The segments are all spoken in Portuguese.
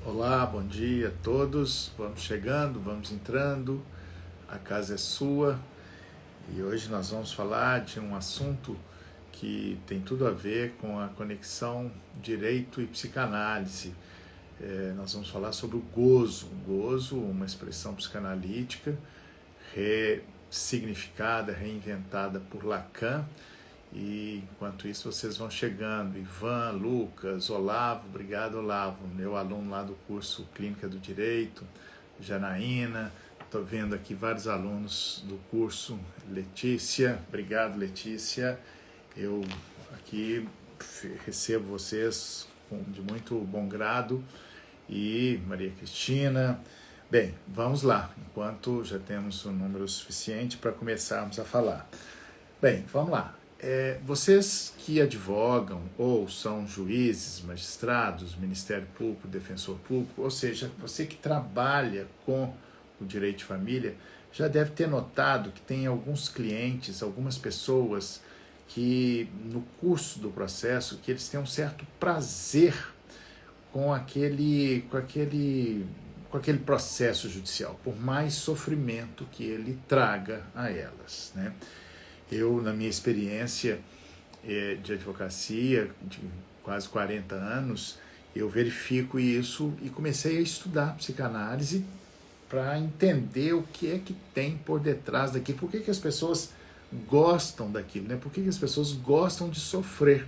Olá, bom dia a todos. Vamos chegando, vamos entrando. A casa é sua e hoje nós vamos falar de um assunto que tem tudo a ver com a conexão direito e psicanálise. Nós vamos falar sobre o gozo. O gozo, uma expressão psicanalítica ressignificada, reinventada por Lacan. E enquanto isso vocês vão chegando, Ivan, Lucas, Olavo, obrigado Olavo, meu aluno lá do curso Clínica do Direito, Janaína, estou vendo aqui vários alunos do curso, Letícia, obrigado Letícia, eu aqui recebo vocês de muito bom grado, e Maria Cristina. Bem, vamos lá, enquanto já temos um número suficiente para começarmos a falar. Bem, vamos lá. Vocês que advogam ou são juízes, magistrados, Ministério Público, Defensor Público, ou seja, você que trabalha com o direito de família, já deve ter notado que tem alguns clientes, algumas pessoas que no curso do processo, que eles têm um certo prazer com aquele processo judicial, por mais sofrimento que ele traga a elas, né? Eu, na minha experiência de advocacia, de quase 40 anos, eu verifico isso e comecei a estudar psicanálise para entender o que é que tem por detrás daquilo, por que as pessoas gostam daquilo, né? Por que as pessoas gostam de sofrer.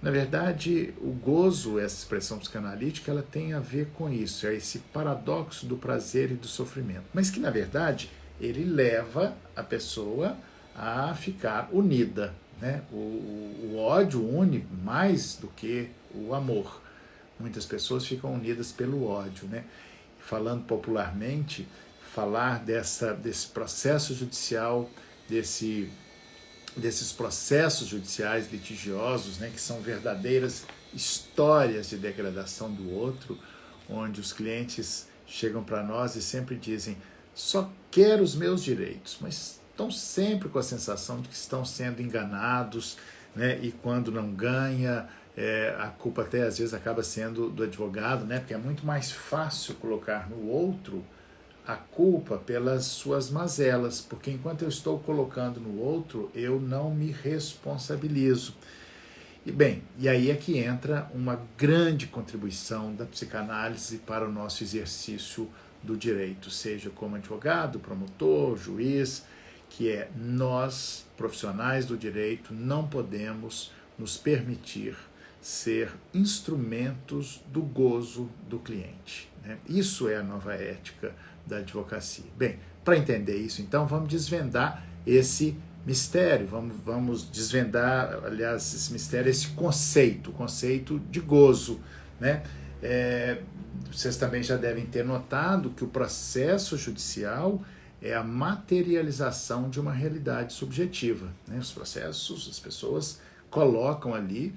Na verdade, o gozo, essa expressão psicanalítica, ela tem a ver com isso, é esse paradoxo do prazer e do sofrimento, mas que, na verdade, ele leva a pessoa a ficar unida, né? O ódio une mais do que o amor. Muitas pessoas ficam unidas pelo ódio, né? Falando popularmente, falar desse processo judicial, desses processos judiciais litigiosos, né, que são verdadeiras histórias de degradação do outro, onde os clientes chegam para nós e sempre dizem: só quero os meus direitos, mas estão sempre com a sensação de que estão sendo enganados, né? E quando não ganha, a culpa até às vezes acaba sendo do advogado, né? Porque é muito mais fácil colocar no outro a culpa pelas suas mazelas, porque enquanto eu estou colocando no outro, eu não me responsabilizo. E aí é que entra uma grande contribuição da psicanálise para o nosso exercício do direito, seja como advogado, promotor, juiz, que é nós, profissionais do direito, não podemos nos permitir ser instrumentos do gozo do cliente, né? Isso é a nova ética da advocacia. Bem, para entender isso, então, vamos desvendar esse mistério, vamos desvendar, aliás, esse mistério, esse conceito, o conceito de gozo, né? Vocês também já devem ter notado que o processo judicial é a materialização de uma realidade subjetiva, né? Os processos, as pessoas colocam ali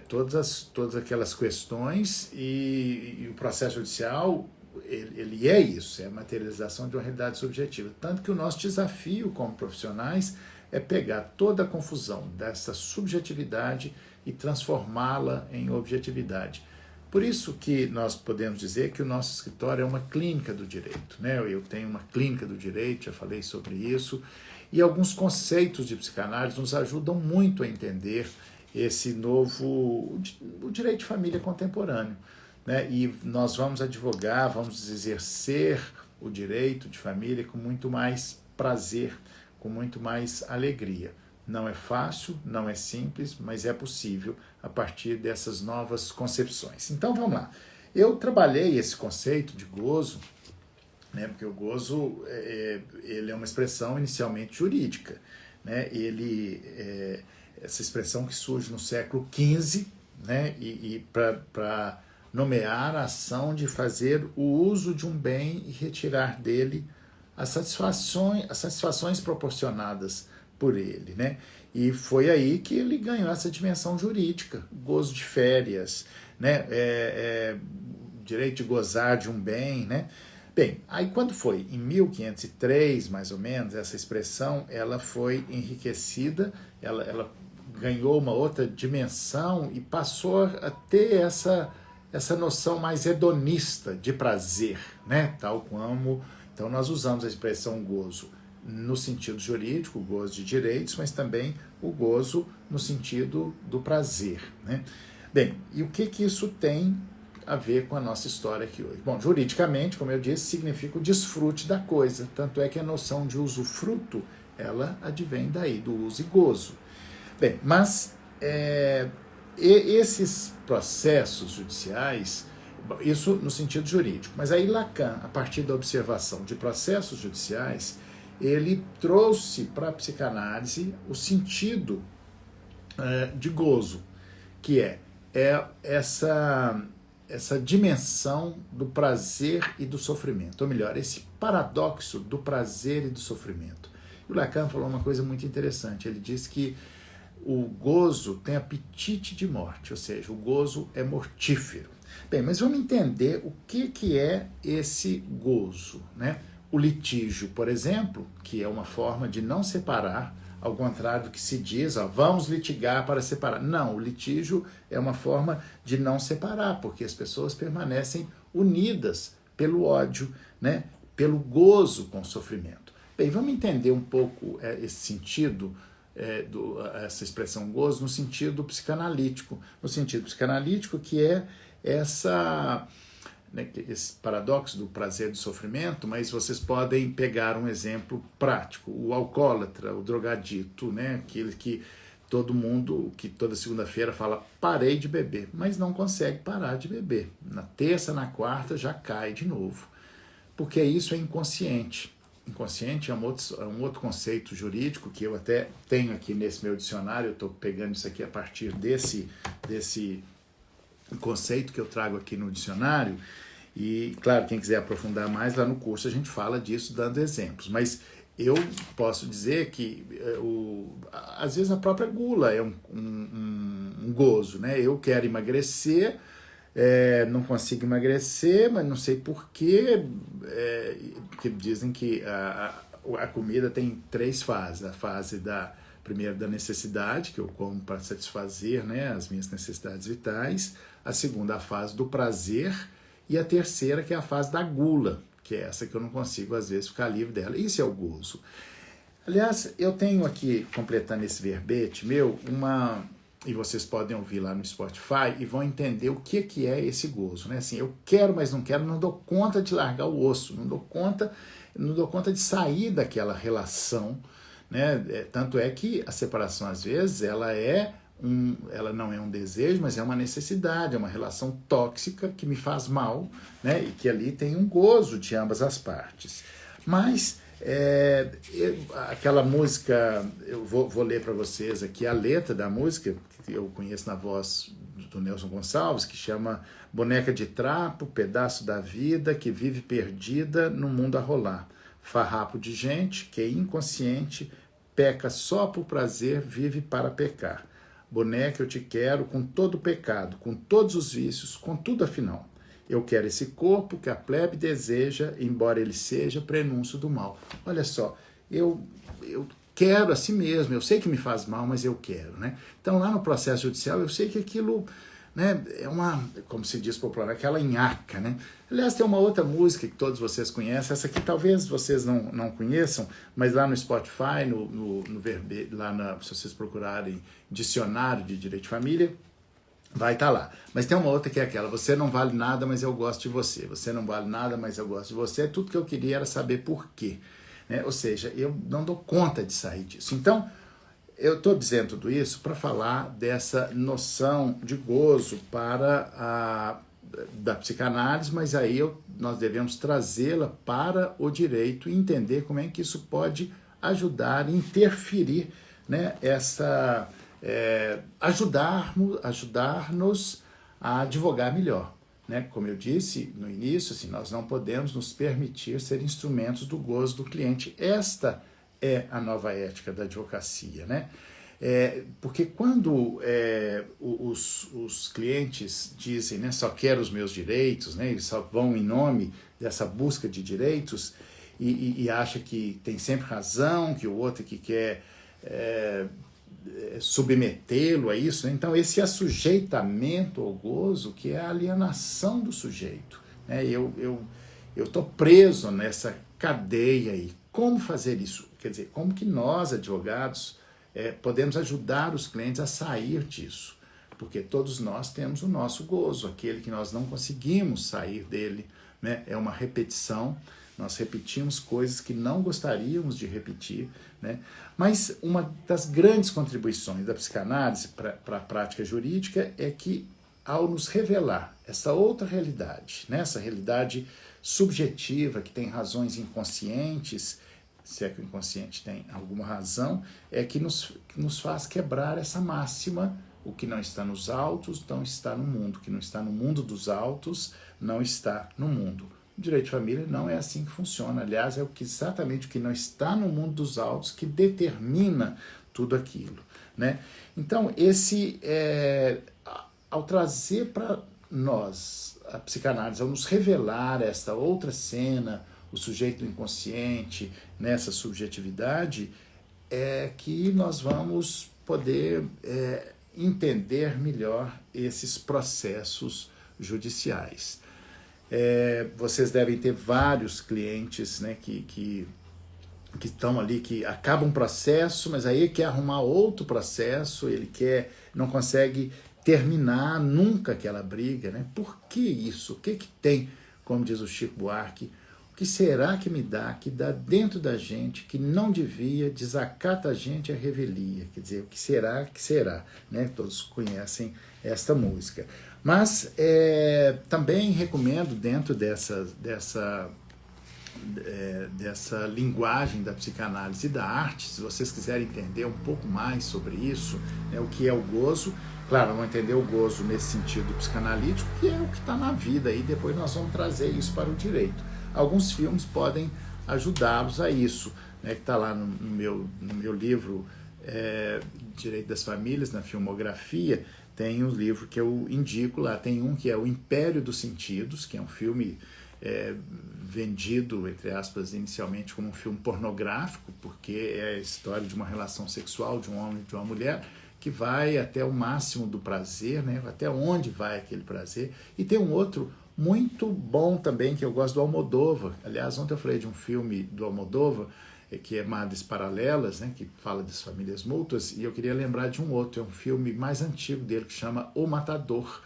todas aquelas questões e o processo judicial, ele é isso, é a materialização de uma realidade subjetiva. Tanto que o nosso desafio como profissionais é pegar toda a confusão dessa subjetividade e transformá-la em objetividade. Por isso que nós podemos dizer que o nosso escritório é uma clínica do direito, né? Eu tenho uma clínica do direito, já falei sobre isso, e alguns conceitos de psicanálise nos ajudam muito a entender esse novo, o direito de família contemporâneo, né? E nós vamos advogar, vamos exercer o direito de família com muito mais prazer, com muito mais alegria. Não é fácil, não é simples, mas é possível a partir dessas novas concepções. Então vamos lá. Eu trabalhei esse conceito de gozo, né, porque o gozo ele é uma expressão inicialmente jurídica, né? Essa expressão que surge no século XV, né, e para nomear a ação de fazer o uso de um bem e retirar dele as satisfações proporcionadas por ele, né? E foi aí que ele ganhou essa dimensão jurídica, gozo de férias, né? Direito de gozar de um bem, né? Bem, aí quando foi em 1503, mais ou menos, essa expressão ela foi enriquecida, ela ganhou uma outra dimensão e passou a ter essa noção mais hedonista de prazer, né? Tal como, então nós usamos a expressão gozo no sentido jurídico, o gozo de direitos, mas também o gozo no sentido do prazer, né? Bem, e o que isso tem a ver com a nossa história aqui hoje? Bom, juridicamente, como eu disse, significa o desfrute da coisa, tanto é que a noção de usufruto, ela advém daí, do uso e gozo. Bem, mas esses processos judiciais, isso no sentido jurídico, mas aí Lacan, a partir da observação de processos judiciais, ele trouxe para a psicanálise o sentido de gozo, que é essa dimensão do prazer e do sofrimento, ou melhor, esse paradoxo do prazer e do sofrimento. E o Lacan falou uma coisa muito interessante, ele diz que o gozo tem apetite de morte, ou seja, o gozo é mortífero. Bem, mas vamos entender o que é esse gozo, né? O litígio, por exemplo, que é uma forma de não separar, ao contrário do que se diz, ó, vamos litigar para separar. Não, o litígio é uma forma de não separar, porque as pessoas permanecem unidas pelo ódio, né? Pelo gozo com o sofrimento. Bem, vamos entender um pouco esse sentido, essa expressão gozo, no sentido psicanalítico. No sentido psicanalítico, que é esse paradoxo do prazer e do sofrimento, mas vocês podem pegar um exemplo prático. O alcoólatra, o drogadito, né? Aquele que todo mundo, que toda segunda-feira fala, parei de beber, mas não consegue parar de beber. Na terça, na quarta, já cai de novo. Porque isso é inconsciente. Inconsciente é um outro conceito jurídico que eu até tenho aqui nesse meu dicionário, eu estou pegando isso aqui a partir desse conceito que eu trago aqui no dicionário, e claro, quem quiser aprofundar mais, lá no curso a gente fala disso dando exemplos, mas eu posso dizer que às vezes a própria gula é um gozo, né? Eu quero emagrecer, não consigo emagrecer, mas não sei porquê, porque dizem que a comida tem 3 fases, a fase primeiro da necessidade, que eu como para satisfazer, né, as minhas necessidades vitais, a segunda a fase do prazer, e a terceira que é a fase da gula, que é essa que eu não consigo às vezes ficar livre dela. Isso é o gozo. Aliás, eu tenho aqui, completando esse verbete meu, e vocês podem ouvir lá no Spotify e vão entender o que é esse gozo, né? Assim, eu quero, mas não quero, não dou conta de largar o osso, não dou conta de sair daquela relação, né? Tanto é que a separação, às vezes, ela não é um desejo, mas é uma necessidade, é uma relação tóxica que me faz mal, né? E que ali tem um gozo de ambas as partes. Mas aquela música, eu vou ler para vocês aqui a letra da música, que eu conheço na voz do Nelson Gonçalves, que chama Boneca de Trapo, Pedaço da Vida, que vive perdida no mundo a rolar. Farrapo de gente que, inconsciente, peca só por prazer, vive para pecar. Boneca, eu te quero com todo o pecado, com todos os vícios, com tudo afinal. Eu quero esse corpo que a plebe deseja, embora ele seja prenúncio do mal. Olha só, eu quero a si mesmo, eu sei que me faz mal, mas eu quero, né? Então, lá no processo judicial, eu sei que aquilo, né, é como se diz popularmente, aquela nhaca, né? Aliás, tem uma outra música que todos vocês conhecem, essa aqui talvez vocês não conheçam, mas lá no Spotify, se vocês procurarem Dicionário de Direito de Família, vai estar lá. Mas tem uma outra que é aquela, você não vale nada, mas eu gosto de você. Você não vale nada, mas eu gosto de você. Tudo que eu queria era saber por quê. Né? Ou seja, eu não dou conta de sair disso. Então, eu estou dizendo tudo isso para falar dessa noção de gozo da psicanálise, mas aí nós devemos trazê-la para o direito e entender como é que isso pode ajudar, interferir, né, ajudar-nos a advogar melhor. Né? Como eu disse no início, assim, nós não podemos nos permitir ser instrumentos do gozo do cliente. Esta é a nova ética da advocacia. Né? Porque quando os clientes dizem, né, só quero os meus direitos, né, eles só vão em nome dessa busca de direitos e acha que tem sempre razão, que o outro que quer submetê-lo a isso, né? Então esse assujeitamento ao gozo, que é a alienação do sujeito, né? Eu estou preso nessa cadeia aí. Como fazer isso? Quer dizer, como que nós, advogados, podemos ajudar os clientes a sair disso? Porque todos nós temos o nosso gozo, aquele que nós não conseguimos sair dele, né? É uma repetição, nós repetimos coisas que não gostaríamos de repetir, né? Mas uma das grandes contribuições da psicanálise para a prática jurídica é que, ao nos revelar essa outra realidade, né? Essa realidade subjetiva, que tem razões inconscientes, se é que o inconsciente tem alguma razão, é que nos faz quebrar essa máxima: o que não está nos autos não está no mundo, o que não está no mundo dos autos não está no mundo. O direito de família não é assim que funciona. Aliás, é exatamente o que não está no mundo dos autos que determina tudo aquilo, né? Então, ao trazer para nós a psicanálise, ao nos revelar esta outra cena, o sujeito do inconsciente, nessa subjetividade, é que nós vamos poder entender melhor esses processos judiciais. Vocês devem ter vários clientes, né, que estão ali, que acabam um processo, mas aí quer arrumar outro processo, ele não consegue terminar nunca aquela briga, né? Por que isso? O que tem, como diz o Chico Buarque, o que será que me dá, que dá dentro da gente, que não devia, desacata a gente a revelia? Quer dizer, o que será que será? Né? Todos conhecem esta música. Mas também recomendo, dentro dessa linguagem da psicanálise e da arte, se vocês quiserem entender um pouco mais sobre isso, né, o que é o gozo. Claro, vamos entender o gozo nesse sentido psicanalítico, que é o que está na vida, e depois nós vamos trazer isso para o direito. Alguns filmes podem ajudá-los a isso, né, que está lá no meu livro Direito das Famílias, na filmografia. Tem um livro que eu indico lá, tem um que é O Império dos Sentidos, que é um filme vendido, entre aspas, inicialmente como um filme pornográfico, porque é a história de uma relação sexual de um homem e de uma mulher, que vai até o máximo do prazer, né? Até onde vai aquele prazer. E tem um outro muito bom também, que eu gosto, do Almodóvar. Aliás, ontem eu falei de um filme do Almodóvar, que é Madres Paralelas, né, que fala das famílias mútuas, e eu queria lembrar de um outro, é um filme mais antigo dele, que chama O Matador,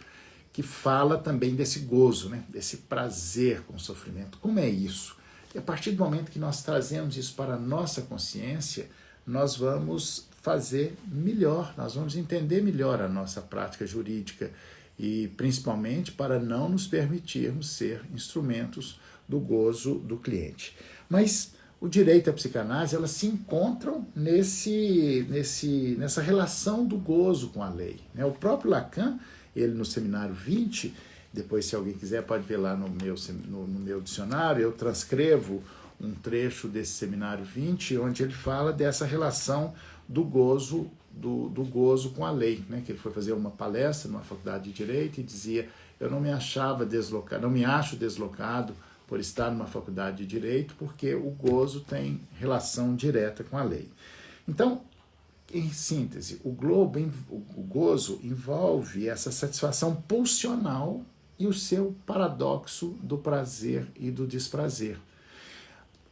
que fala também desse gozo, né, desse prazer com o sofrimento. Como é isso? E a partir do momento que nós trazemos isso para a nossa consciência, nós vamos fazer melhor, nós vamos entender melhor a nossa prática jurídica, e principalmente para não nos permitirmos ser instrumentos do gozo do cliente. Mas o direito e a psicanálise, elas se encontram nessa relação do gozo com a lei, né? O próprio Lacan, ele no seminário 20, depois se alguém quiser pode ver lá no meu dicionário, eu transcrevo um trecho desse seminário 20, onde ele fala dessa relação do gozo, do gozo com a lei, né? Que ele foi fazer uma palestra numa faculdade de Direito e dizia: eu não me acho deslocado por estar numa faculdade de Direito, porque o gozo tem relação direta com a lei. Então, em síntese, o gozo envolve essa satisfação pulsional e o seu paradoxo do prazer e do desprazer.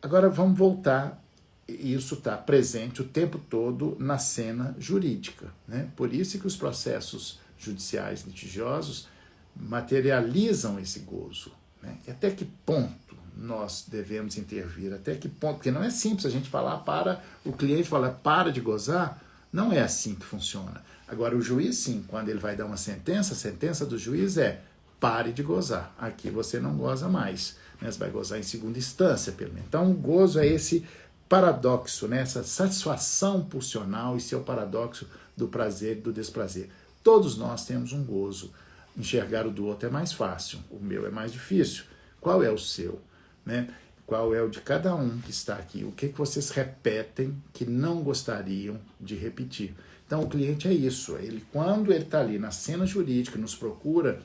Agora vamos voltar, isso está presente o tempo todo na cena jurídica, né? Por isso que os processos judiciais litigiosos materializam esse gozo, né? E até que ponto nós devemos intervir? Até que ponto? Porque não é simples a gente falar para o cliente, falar para de gozar. Não é assim que funciona. Agora, o juiz, sim, quando ele vai dar uma sentença, a sentença do juiz é: pare de gozar. Aqui você não goza mais, né? Você vai gozar em segunda instância, pelo menos. Então, o gozo é esse paradoxo, né? Essa satisfação pulsional e seu paradoxo do prazer e do desprazer. Todos nós temos um gozo. Enxergar o do outro é mais fácil, o meu é mais difícil. Qual é o seu, né? Qual é o de cada um que está aqui? O que vocês repetem que não gostariam de repetir? Então, o cliente é isso. Quando ele está ali na cena jurídica, nos procura,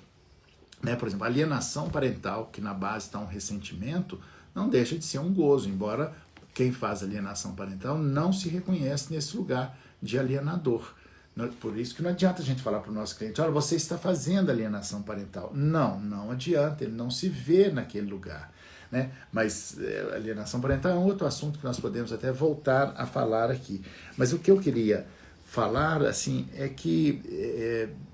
né, por exemplo, alienação parental, que na base está um ressentimento, não deixa de ser um gozo, embora quem faz alienação parental não se reconhece nesse lugar de alienador. Por isso que não adianta a gente falar para o nosso cliente, olha, você está fazendo alienação parental. Não adianta, ele não se vê naquele lugar. Né? Mas alienação parental é um outro assunto que nós podemos até voltar a falar aqui. Mas o que eu queria falar assim é que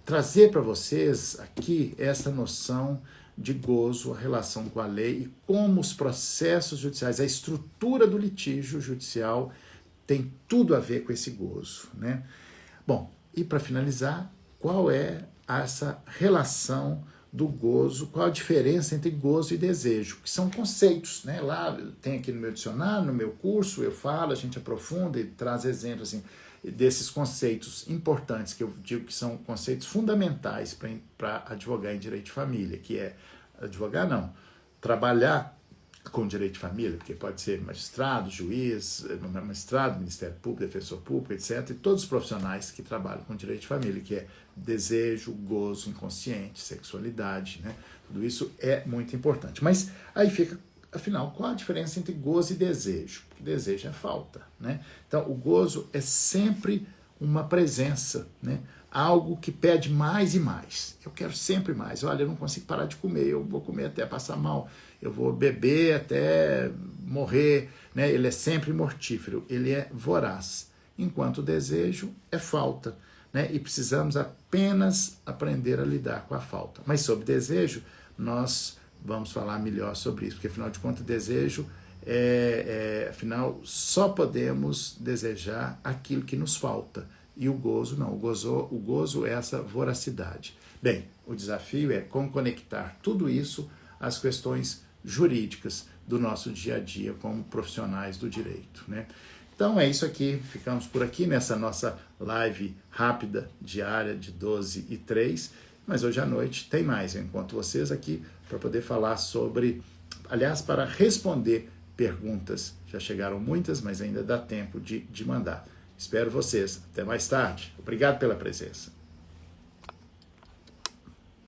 trazer para vocês aqui essa noção de gozo, a relação com a lei e como os processos judiciais, a estrutura do litígio judicial tem tudo a ver com esse gozo, né? Bom, e para finalizar, qual é essa relação do gozo, qual a diferença entre gozo e desejo, que são conceitos, né? Lá tem aqui no meu dicionário, no meu curso, eu falo, a gente aprofunda e traz exemplos assim, desses conceitos importantes, que eu digo que são conceitos fundamentais para advogar em direito de família, que é trabalhar com direito de família, porque pode ser magistrado, juiz, magistrado, Ministério Público, defensor público, etc., e todos os profissionais que trabalham com direito de família, que é desejo, gozo inconsciente, sexualidade, né? Tudo isso é muito importante. Mas aí fica, afinal, qual a diferença entre gozo e desejo? Porque desejo é falta, né? Então, o gozo é sempre uma presença, né? Algo que pede mais e mais. Eu quero sempre mais. Olha, eu não consigo parar de comer, eu vou comer até passar mal, eu vou beber até morrer, né? Ele é sempre mortífero, ele é voraz. Enquanto o desejo é falta, né? E precisamos apenas aprender a lidar com a falta. Mas sobre desejo, nós vamos falar melhor sobre isso, porque afinal de contas, desejo afinal, só podemos desejar aquilo que nos falta. E o gozo não, o gozo é essa voracidade. Bem, o desafio é como conectar tudo isso às questões jurídicas do nosso dia a dia como profissionais do direito, né? Então é isso aqui, ficamos por aqui nessa nossa live rápida, diária, de 12h03, mas hoje à noite tem mais. Eu encontro vocês aqui para poder falar sobre, aliás, para responder perguntas. Já chegaram muitas, mas ainda dá tempo de mandar. Espero vocês. Até mais tarde. Obrigado pela presença.